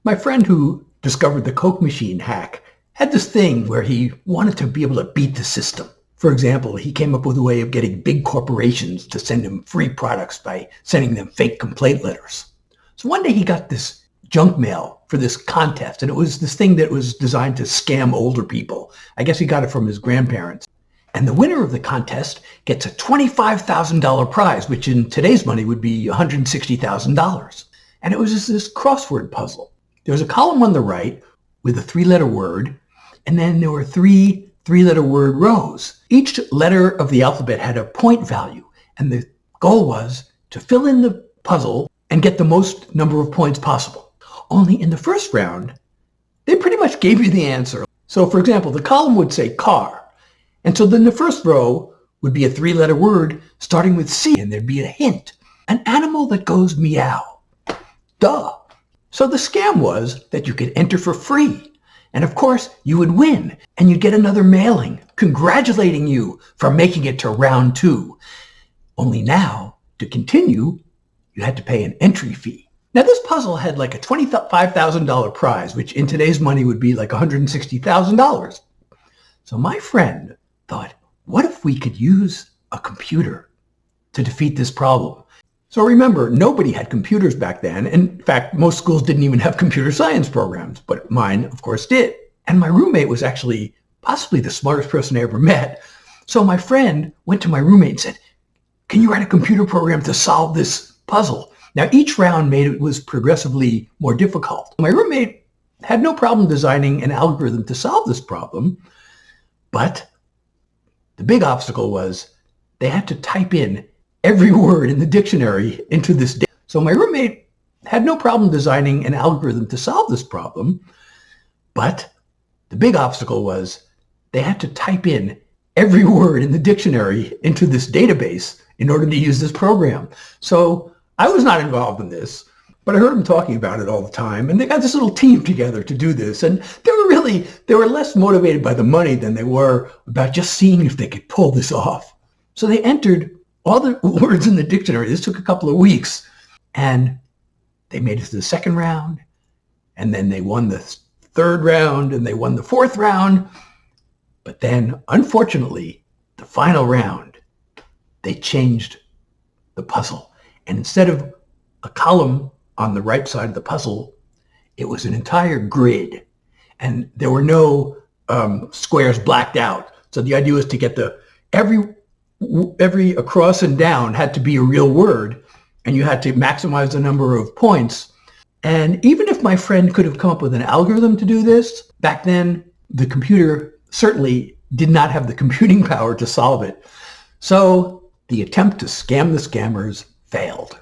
My friend who discovered the Coke machine hack had this thing where he wanted to be able to beat the system. For example, he came up with a way of getting big corporations to send him free products by sending them fake complaint letters. So one day he got this junk mail for this contest, and it was this thing that was designed to scam older people. I guess he got it from his grandparents. And the winner of the contest gets a $25,000 prize, which in today's money would be $160,000. And it was just this crossword puzzle. There was a column on the right with a three-letter word, and then there were three three-letter word rows. Each letter of the alphabet had a point value, and the goal was to fill in the puzzle and get the most number of points possible. Only in the first round, they pretty much gave you the answer. So for example, the column would say car, and so then the first row would be a three-letter word starting with C, and there'd be a hint, an animal that goes meow. Duh. So the scam was that you could enter for free. And of course, you would win, and you'd get another mailing congratulating you for making it to round 2. Only now, to continue, you had to pay an entry fee. Now this puzzle had like a $25,000 prize, which in today's money would be like $160,000. So my friend thought, what if we could use a computer to defeat this problem? So remember, nobody had computers back then. In fact, most schools didn't even have computer science programs, but mine, of course, did. And my roommate was actually possibly the smartest person I ever met. So my friend went to my roommate and said, can you write a computer program to solve this puzzle? Now, each round made it was progressively more difficult. My roommate had no problem designing an algorithm to solve this problem, but the big obstacle was they had to type in every word in the dictionary into this data. So my roommate had no problem designing an algorithm to solve this problem, but the big obstacle was they had to type in every word in the dictionary into this database in order to use this program. So I was not involved in this, but I heard them talking about it all the time, and they got this little team together to do this, and they were less motivated by the money than they were about just seeing if they could pull this off. So they entered all the words in the dictionary. This took a couple of weeks, and they made it to the second round, and then they won the third round, and they won the fourth round. But then, unfortunately, the final round, they changed the puzzle. And instead of a column on the right side of the puzzle, it was an entire grid, and there were no squares blacked out. So the idea was to get every across and down had to be a real word, and you had to maximize the number of points. And even if my friend could have come up with an algorithm to do this, back then the computer certainly did not have the computing power to solve it. So the attempt to scam the scammers failed.